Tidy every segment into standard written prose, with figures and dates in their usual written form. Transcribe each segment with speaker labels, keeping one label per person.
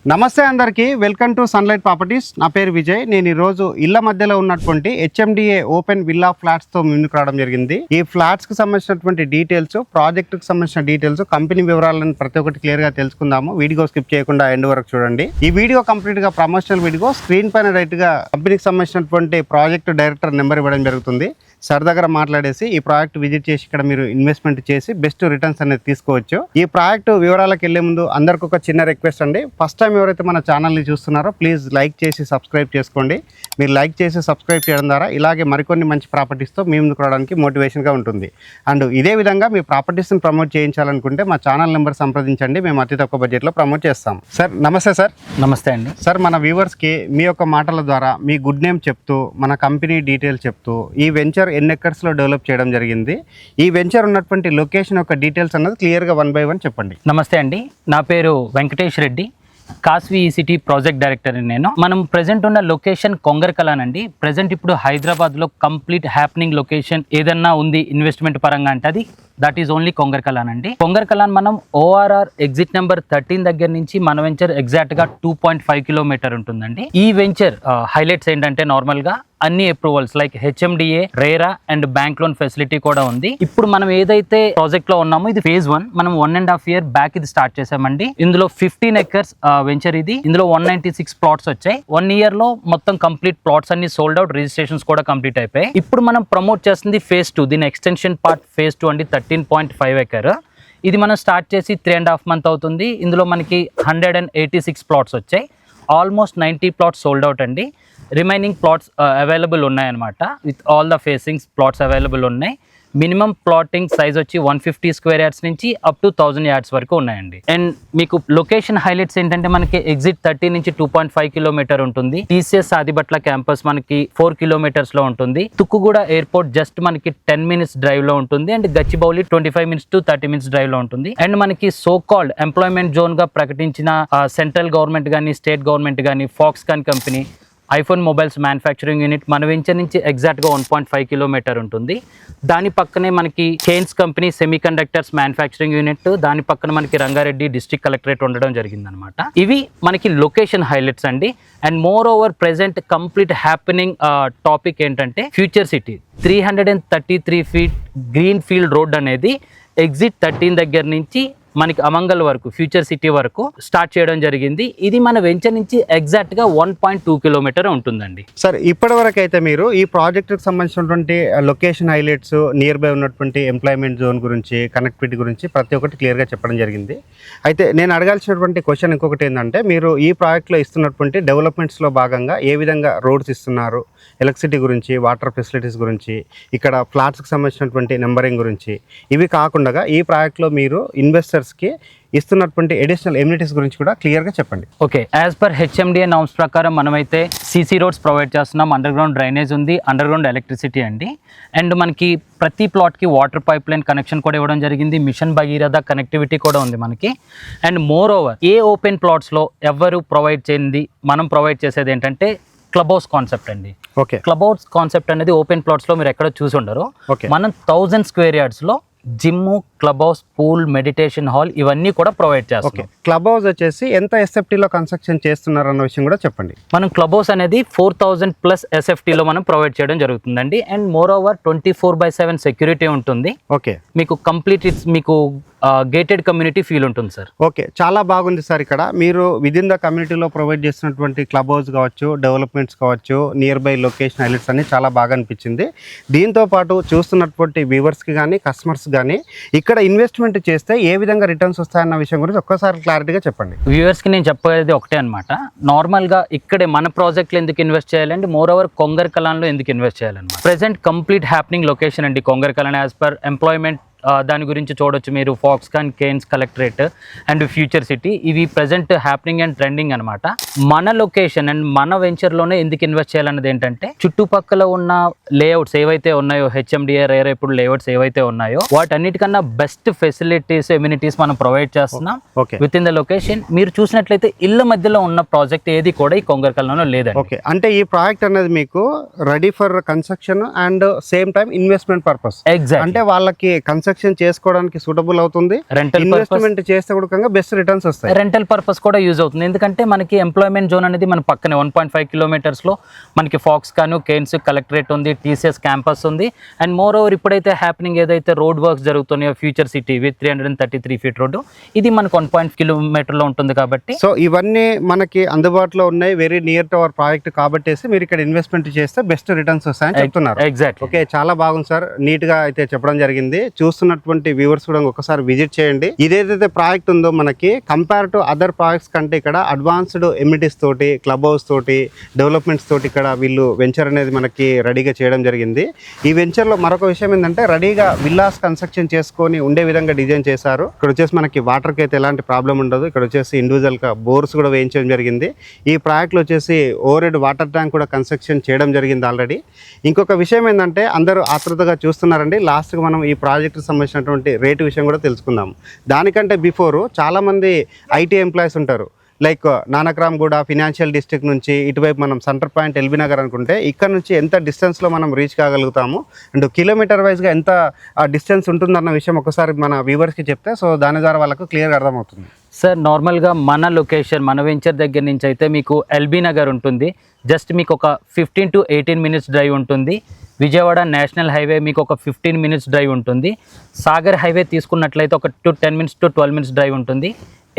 Speaker 1: నమస్తే అందరికీ, welcome to sunlight properties. నా పేరు విజయ్. నేను ఈరోజు ఇళ్ల మధ్యలో ఉన్నటువంటి హెచ్ఎండిఏ ఓపెన్ విల్లా ఫ్లాట్స్తో ముందుకు రావడం జరిగింది. ఈ ఫ్లాట్స్కి సంబంధించినటువంటి డీటెయిల్స్, ప్రాజెక్టుకి సంబంధించిన డీటెయిల్స్, కంపెనీ వివరాలను ప్రతి ఒక్కటి క్లియర్గా తెలుసుకుందాము. వీడియో స్కిప్ చేయకుండా ఎండ్ వరకు చూడండి. ఈ వీడియో కంప్లీట్గా ప్రమోషనల్ వీడియో. స్క్రీన్ పైన రైట్గా కంపెనీకి సంబంధించినటువంటి ప్రాజెక్ట్ డైరెక్టర్ నెంబర్ ఇవ్వడం జరుగుతుంది. సార్ దగ్గర మాట్లాడేసి ఈ ప్రాజెక్ట్ విజిట్ చేసి ఇక్కడ మీరు ఇన్వెస్ట్మెంట్ చేసి బెస్ట్ రిటర్న్స్ అనేది తీసుకోవచ్చు. ఈ ప్రాజెక్ట్ వివరాలకు వెళ్లే ముందు అందరికి ఒక చిన్న రిక్వెస్ట్ అండి. ఫస్ట్ టైం ఎవరైతే మన ఛానల్ని చూస్తున్నారో ప్లీజ్ లైక్ చేసి సబ్స్క్రైబ్ చేసుకోండి. మీరు లైక్ చేసి సబ్స్క్రైబ్ చేయడం ద్వారా ఇలాగే మరికొన్ని మంచి ప్రాపర్టీస్తో మీ ముందుకు రావడానికి మోటివేషన్గా ఉంటుంది. అండ్ ఇదే విధంగా మీ ప్రాపర్టీస్ని ప్రమోట్ చేయించాలనుకుంటే మా ఛానల్ నెంబర్ సంప్రదించండి. మేము అతి తక్కువ బడ్జెట్లో ప్రమోట్ చేస్తాం. సార్ నమస్తే. సార్
Speaker 2: నమస్తే అండి.
Speaker 1: సార్, మన వ్యూవర్స్కి మీ యొక్క మాటల ద్వారా మీ గుడ్ నేమ్ చెప్తూ, మన కంపెనీ డీటెయిల్స్ చెప్తూ, ఈ వెంచర్ ఎన్ని ఎకర్స్లో డెవలప్ చేయడం జరిగింది, ఈ వెంచర్ ఉన్నటువంటి లొకేషన్ యొక్క డీటెయిల్స్ అన్నది క్లియర్గా 1 by 1 చెప్పండి.
Speaker 2: నమస్తే అండి, నా పేరు Venkatesh Reddy, Kasvi E City project director. మనం ప్రెజెంట్ ఉన్న లొకేషన్ కొంగరకలాన్ అండి. ప్రెజెంట్ ఇప్పుడు హైదరాబాద్లో కంప్లీట్ హ్యాపెనింగ్ లొకేషన్ ఏదన్నా ఉంది ఇన్వెస్ట్మెంట్ పరంగా అంటే అది దట్ ఈజ్ ఓన్లీ కొంగరకలాన్ అండి. కొంగరకలాన్ మనం ఓఆర్ఆర్ ఎగ్జిట్ నెంబర్ 13 దగ్గర నుంచి మన వెంచర్ ఎగ్జాక్ట్గా 2.5 కిలోమీటర్ ఉంటుందండి. ఈ వెంచర్ హైలైట్స్ ఏంటంటే నార్మల్గా అన్ని approvals like HMDA, RERA and bank loan facility కూడా ఉంది. ఇప్పుడు మనం ఏదైతే ప్రాజెక్ట్ లో ఉన్నామో ఇది ఫేజ్ 1. మనం 1.5 year బ్యాక్ ఇది స్టార్ట్ చేసామండి. ఇందులో 15 acres వెంచర్ ఇది. ఇందులో 196 ప్లాట్స్ వచ్చాయి. 1 year లో మొత్తం కంప్లీట్ ప్లాట్స్ అన్ని సోల్డ్ అవుట్, రిజిస్ట్రేషన్స్ కూడా కంప్లీట్ అయిపోయాయి. ఇప్పుడు మనం ప్రమోట్ చేస్తుంది ఫేజ్ 2. దీని ఎక్స్టెన్షన్ పార్ట్ ఫేజ్ 2 అండి. 13.5 acre ఇది మనం స్టార్ట్ చేసి 3.5 months అవుతుంది. ఇందులో మనకి 186 ప్లాట్స్ వచ్చాయి. ఆల్మోస్ట్ 90 ప్లాట్స్ సోల్డ్ అవుట్ అండి. రిమైనింగ్ ప్లాట్స్ అవైలబుల్ ఉన్నాయన్నమాట. With all the facings plots available ఉన్నాయి. మినిమం ప్లాటింగ్ సైజ్ వచ్చి 150 square yards నుంచి అప్ టు 1000 yards వరకు ఉన్నాయండి. అండ్ మీకు లొకేషన్ హైలైట్స్ ఏంటంటే మనకి ఎగ్జిట్ 30 నుంచి 2.5 కిలోమీటర్ ఉంటుంది. టీసీఎస్ ఆదిబట్ల క్యాంపస్ మనకి 4 kilometers లో ఉంటుంది. తుక్కుగూడ ఎయిర్పోర్ట్ జస్ట్ మనకి 10 minutes డ్రైవ్ లో ఉంటుంది. And Gachibowli 25 minutes to 30 minutes drive లో ఉంటుంది. అండ్ మనకి సో కాల్డ్ ఎంప్లాయ్మెంట్ జోన్ గా ప్రకటించిన సెంట్రల్ గవర్నమెంట్ కానీ, స్టేట్ గవర్నమెంట్ కానీ, Foxconn company, iPhone mobiles manufacturing unit మన వెంచర్ నుంచి ఎగ్జాక్ట్గా 1.5 kilometer ఉంటుంది. దాని పక్కనే మనకి Kaynes company semiconductors manufacturing unit, దాని పక్కన మనకి రంగారెడ్డి డిస్ట్రిక్ట్ కలెక్టరేట్ ఉండడం జరిగిందనమాట. ఇవి మనకి లొకేషన్ హైలైట్స్ అండి. And moreover present complete happening topic ఏంటంటే future city 333 feet green field road అనేది ఎగ్జిట్ 13 దగ్గర నుంచి మనకి అమంగల్ వరకు, ఫ్యూచర్ సిటీ వరకు స్టార్ట్ చేయడం జరిగింది. ఇది మన వెంచర్ నుంచి ఎగ్జాక్ట్గా 1.2 kilometer ఉంటుందండి.
Speaker 1: సార్, ఇప్పటి వరకు అయితే మీరు ఈ ప్రాజెక్టుకి సంబంధించినటువంటి లొకేషన్ హైలైట్స్, నియర్ బై ఉన్నటువంటి ఎంప్లాయ్మెంట్ జోన్ గురించి, కనెక్టివిటీ గురించి ప్రతి ఒక్కటి క్లియర్గా చెప్పడం జరిగింది. అయితే నేను అడగాల్సినటువంటి క్వశ్చన్ ఇంకొకటి ఏంటంటే, మీరు ఈ ప్రాజెక్ట్లో ఇస్తున్నటువంటి డెవలప్మెంట్స్లో భాగంగా ఏ విధంగా రోడ్స్ ఇస్తున్నారు, ఎలక్ట్రిసిటీ గురించి, వాటర్ ఫెసిలిటీస్ గురించి, ఇక్కడ ఫ్లాట్స్కి సంబంధించినటువంటి నెంబరింగ్ గురించి, ఇవి కాకుండా ఈ ప్రాజెక్ట్లో మీరు ఇన్వెస్టర్స్కి ఇస్తున్నటువంటి అడిషనల్ ఎమ్యూనిటీస్ గురించి కూడా క్లియర్గా చెప్పండి.
Speaker 2: Okay, as per HMDA norms ప్రకారం మనమైతే సీసీ రోడ్స్ ప్రొవైడ్ చేస్తున్నాం. అండర్ గ్రౌండ్ డ్రైనేజ్ ఉంది, అండర్ గ్రౌండ్ ఎలక్ట్రిసిటీ అండి. అండ్ మనకి ప్రతి ప్లాట్కి వాటర్ పైప్ లైన్ కనెక్షన్ కూడా ఇవ్వడం జరిగింది. మిషన్ భగీరథ కనెక్టివిటీ కూడా ఉంది మనకి. అండ్ మోర్ ఓవర్ ఏ ఓపెన్ ప్లాట్స్లో ఎవరు ప్రొవైడ్ చేయండి, మనం ప్రొవైడ్ చేసేది ఏంటంటే క్లబ్ హౌస్ కాన్సెప్ట్ అండి.
Speaker 1: ఓకే,
Speaker 2: క్లబ్ హౌస్ కాన్సెప్ట్ అనేది ఓపెన్ ప్లాట్స్లో మీరు ఎక్కడ చూసి ఉండరు. మనం 1000 square yardsలో gym, clubhouse, pool, meditation hall ఇవన్నీ కూడా ప్రొవైడ్ చేస్తాం.
Speaker 1: క్లబ్ హౌస్ వచ్చేసి ఎంత ఎస్ఎఫ్టీలో కన్స్ట్రక్షన్ చేస్తున్నారు అన్న విషయం కూడా చెప్పండి.
Speaker 2: మనం క్లబ్ హౌస్ అనేది 4000+ ఎస్ఎఫ్టీలో మనం ప్రొవైడ్ చేయడం జరుగుతుందండి. అండ్ మోర్ ఓవర్ 24/7 సెక్యూరిటీ ఉంటుంది.
Speaker 1: ఓకే,
Speaker 2: మీకు కంప్లీట్ మీకు గేటెడ్ కమ్యూనిటీ ఫీల్ ఉంటుంది సార్.
Speaker 1: ఓకే, చాలా బాగుంది సార్. ఇక్కడ మీరు విదిన్ ద కమ్యూనిటీలో ప్రొవైడ్ చేస్తున్నటువంటి క్లబ్ హౌస్ కావచ్చు, డెవలప్మెంట్స్ కావచ్చు, నియర్ బై లొకేషన్ హైలైట్స్ అన్ని చాలా బాగా అనిపించింది. దీంతో పాటు చూస్తున్నటువంటి వ్యూవర్స్కి కానీ, కస్టమర్స్ కానీ ఇక్కడ ఇన్వెస్ట్మెంట్ చేస్తే ఏ విధంగా రిటర్న్స్ వస్తాయన్న విషయం గురించి ఒక్కసారి క్లారిటీగా చెప్పండి.
Speaker 2: వ్యూవర్స్కి నేను చెప్పేది ఒకటే అనమాట. నార్మల్గా ఇక్కడే మన ప్రాజెక్ట్లో ఎందుకు ఇన్వెస్ట్ చేయాలంటే మోర్ ఓవర్ కొంగరకలాన్లో ఎందుకు ఇన్వెస్ట్ చేయాలన్నమాట. ప్రెజెంట్ కంప్లీట్ హ్యాపెనింగ్ లొకేషన్ అండి కొంగరకలాన్. యాజ్ పర్ ఎంప్లాయ్మెంట్ దాని గురించి చూడొచ్చు మీరు. Foxconn, Kaynes collectorate and future city ఇవి ప్రెజెంట్ హ్యాపెనింగ్ అండ్ ట్రెండింగ్ అనమాట. మన లొకేషన్ అండ్ మన వెంచర్లోనే ఎందుకు ఇన్వెస్ట్ చేయాలన్నది ఏంటంటే చుట్టుపక్కల ఉన్న లేఅవుట్స్ ఏవైతే ఉన్నాయో, హెచ్ఎండిఏ, రేరా ఇప్పుడు లేఅవుట్స్ ఏవైతే ఉన్నాయో వాటన్నిటికన్నా బెస్ట్ ఫెసిలిటీస్, ఎమ్యూనిటీస్ మనం ప్రొవైడ్ చేస్తున్నాం విత్ ఇన్ ద లొకేషన్. మీరు చూసినట్లయితే ఇళ్ళ మధ్యలో ఉన్న ప్రాజెక్ట్ ఏది కూడా ఈ కొంగరకలాన్లో లేదండి.
Speaker 1: ఓకే, అంటే ఈ ప్రాజెక్ట్ అనేది మీకు ready for construction and same time investment purpose.
Speaker 2: Exact,
Speaker 1: అంటే వాళ్ళకి కన్స్ట్రక్షన్ కన్స్ట్రక్షన్ చేసుకోవడానికి సూటబుల్ అవుతుంది,
Speaker 2: రెంటల్
Speaker 1: ఇన్వెస్ట్మెంట్ చేస్తే కూడా బెస్ట్ రిటర్న్స్ వస్తాయి.
Speaker 2: రెంటల్ పర్పస్ కూడా యూజ్ అవుతుంది, ఎందుకంటే మనకి ఎంప్లాయ్మెంట్ జోన్ అనేది మన పక్కనే 1.5 కిలోమీటర్స్లో మనకి ఫాక్స్కాన్, కేన్స్ కలెక్టరేట్ ఉంది, టీసీఎస్ క్యాంపస్ ఉంది. అండ్ మోర్ ఓవర్ ఇప్పుడైతే హ్యాపెనింగ్ ఏదైతే రోడ్ వర్క్స్ జరుగుతున్నాయో future city with 333 feet road, ఇది మనకు 1.5 కిలోమీటర్లో ఉంటుంది కాబట్టి.
Speaker 1: సో ఇవన్నీ మనకి అందుబాటులో ఉన్నాయి, very near to our project కాబట్టి మీరు ఇక్కడ ఇన్వెస్ట్మెంట్ చేస్తే బెస్ట్ రిటర్న్స్ వస్తాయని చెప్తున్నారు.
Speaker 2: ఎగ్జాక్ట్.
Speaker 1: ఓకే, చాలా బాగుంది సార్, నీట్ గా అయితే చెప్పడం జరిగింది. చూస్తున్నటువంటి వ్యూవర్స్ కూడా ఒకసారి విజిట్ చేయండి. ఇదేదైతే ప్రాజెక్ట్ ఉందో మనకి కంపేర్ టు అదర్ ప్రాజెక్ట్స్ కంటే ఇక్కడ అడ్వాన్స్డ్ ఎమ్యూనిటీస్ తోటి, క్లబ్ హౌస్ తోటి, డెవలప్మెంట్స్ తోటి ఇక్కడ వీళ్ళు వెంచర్ అనేది మనకి రెడీగా చేయడం జరిగింది. ఈ వెంచర్లో మరొక విషయం ఏంటంటే రెడీగా విల్లాస్ కన్స్ట్రక్షన్ చేసుకొని ఉండే విధంగా డిజైన్ చేశారు. ఇక్కడ వచ్చేసి మనకి వాటర్కి అయితే ఎలాంటి ప్రాబ్లం ఉండదు. ఇక్కడ వచ్చేసి ఇండివిజువల్గా బోర్స్ కూడా వేయించడం జరిగింది. ఈ ప్రాజెక్ట్లో వచ్చేసి ఓవర్ హెడ్ వాటర్ ట్యాంక్ కూడా కన్స్ట్రక్షన్ చేయడం జరిగింది ఆల్రెడీ. ఇంకొక విషయం ఏంటంటే అందరూ ఆతృతగా చూస్తున్నారండి, లాస్ట్గా మనం ఈ ప్రాజెక్ట్కి సంబంధించినటువంటి రేటు విషయం కూడా తెలుసుకుందాం. దానికంటే బిఫోర్ చాలామంది ఐటీ ఎంప్లాయీస్ ఉంటారు, లైక్ నానక్రామ్గూడ ఫినాన్షియల్ డిస్ట్రిక్ట్ నుంచి ఇటువైపు మనం సెంటర్ పాయింట్ ఎల్బీ నగర్ అనుకుంటే ఇక్కడ నుంచి ఎంత డిస్టెన్స్లో మనం రీచ్ కాగలుగుతాము అండ్ కిలోమీటర్ వైజ్గా ఎంత డిస్టెన్స్ ఉంటుందన్న విషయం ఒకసారి మన వ్యూవర్స్కి చెప్తే సో దాని ద్వారా వాళ్ళకు క్లియర్గా అర్థమవుతుంది.
Speaker 2: సార్ నార్మల్గా మన లొకేషన్ మన వెంచర్ దగ్గర నుంచి అయితే మీకు ఎల్బీ నగర్ ఉంటుంది, జస్ట్ మీకు ఒక 15 to 18 మినిట్స్ డ్రైవ్ ఉంటుంది. విజయవాడ నేషనల్ హైవే మీకు ఒక 15 మినిట్స్ డ్రైవ్ ఉంటుంది. సాగర్ హైవే తీసుకున్నట్లయితే ఒక 10 మినిట్స్ to 12 మినిట్స్ డ్రైవ్ ఉంటుంది.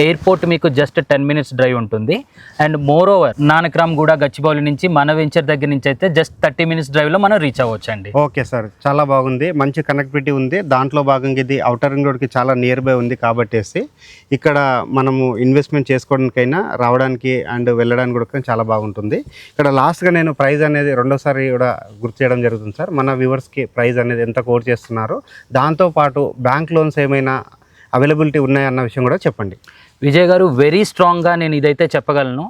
Speaker 2: ఎయిర్పోర్ట్ మీకు జస్ట్ 10 మినిట్స్ డ్రైవ్ ఉంటుంది. And more over Nanakramguda Gachibowli నుంచి మన వెంచర్ దగ్గర నుంచి అయితే జస్ట్ 30 మినిట్స్ డ్రైవ్లో మనం రీచ్ అవ్వచ్చు అండి.
Speaker 1: ఓకే సార్, చాలా బాగుంది, మంచి కనెక్టివిటీ ఉంది. దాంట్లో భాగంగా ఇది అవుటర్ రింగ్ రోడ్కి చాలా నియర్ బై ఉంది కాబట్టి ఇక్కడ మనము ఇన్వెస్ట్మెంట్ చేసుకోవడానికైనా రావడానికి అండ్ వెళ్ళడానికి కూడా చాలా బాగుంటుంది. ఇక్కడ లాస్ట్గా నేను ప్రైస్ అనేది రెండోసారి కూడా గుర్తు చేయడం జరుగుతుంది సార్. మన వ్యూవర్స్కి ప్రైస్ అనేది ఎంత కోట్ చేస్తున్నారు, దాంతోపాటు బ్యాంక్ లోన్స్ ఏమైనా అవైలబిలిటీ ఉన్నాయన్న విషయం కూడా చెప్పండి.
Speaker 2: విజయ్ గారు, వెరీ స్ట్రాంగ్గా నేను ఇదైతే చెప్పగలను.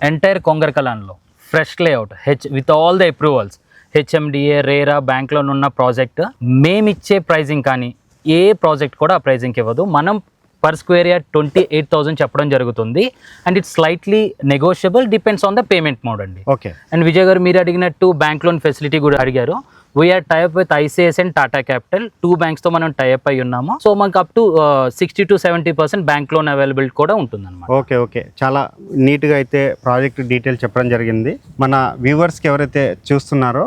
Speaker 2: ఎంటైర్ కొంగరకలాన్లో fresh layout with all the approvals, HMDA, RERA, bank loan ఉన్న ప్రాజెక్ట్ మేమిచ్చే ప్రైజింగ్ కానీ ఏ ప్రాజెక్ట్ కూడా ఆ ప్రైజింగ్కి ఇవ్వదు. మనం పర్ స్క్వేర్ యార్డ్ 28,000 చెప్పడం జరుగుతుంది. And it's slightly negotiable, depends on the payment mode అండి.
Speaker 1: ఓకే.
Speaker 2: అండ్ విజయ్ గారు, మీరు అడిగినట్టు బ్యాంక్ లోన్ ఫెసిలిటీ కూడా అడిగారు. We're tie up with ICICI and Tata capital, 2 బ్యాంక్స్తో మనం టైప్ అయి ఉన్నాము. సో మనకు up to 60 to 70% bank loan availability కూడా ఉంటుంది అనమాట.
Speaker 1: ఓకే ఓకే, చాలా నీట్గా అయితే ప్రాజెక్ట్ డీటెయిల్ చెప్పడం జరిగింది. మన వ్యూవర్స్కి ఎవరైతే చూస్తున్నారో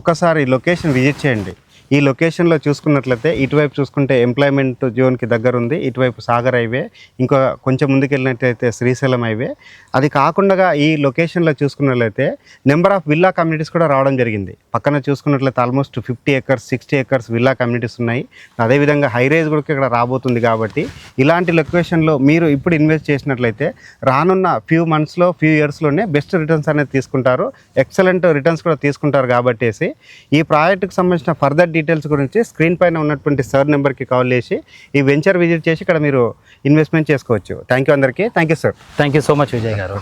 Speaker 1: ఒక్కసారి లొకేషన్ విజిట్ చేయండి. ఈ లొకేషన్లో చూసుకున్నట్లయితే ఇటువైపు చూసుకుంటే ఎంప్లాయ్మెంట్ జోన్కి దగ్గర ఉంది, ఇటువైపు సాగర్ హైవే, ఇంకా కొంచెం ముందుకు వెళ్ళినట్లయితే శ్రీశైలం హైవే. అది కాకుండా ఈ లొకేషన్లో చూసుకున్నట్లయితే నెంబర్ ఆఫ్ విల్లా కమ్యూనిటీస్ కూడా రావడం జరిగింది. పక్కన చూసుకున్నట్లయితే almost 50 acres 60 acres villa communities ఉన్నాయి. అదేవిధంగా హై రైజ్ కూడా ఇక్కడ రాబోతుంది. కాబట్టి ఇలాంటి లొకేషన్లో మీరు ఇప్పుడు ఇన్వెస్ట్ చేసినట్లయితే రానున్న ఫ్యూ మంత్స్లో ఫ్యూ ఇయర్స్లోనే బెస్ట్ రిటర్న్స్ అనేది తీసుకుంటారు, ఎక్సలెంట్ రిటర్న్స్ కూడా తీసుకుంటారు. కాబట్టి ఈ ప్రాజెక్టుకి సంబంధించిన ఫర్దర్ డీటెయిల్స్ గురించి స్క్రీన్ పైన ఉన్నటువంటి సార్ నెంబర్కి కాల్ చేసి ఈ వెంచర్ విజిట్ చేసి ఇక్కడ మీరు ఇన్వెస్ట్మెంట్ చేసుకోవచ్చు. థ్యాంక్ యూ అందరికీ. Thank you sir.
Speaker 2: Thank you so much Vijay గారు.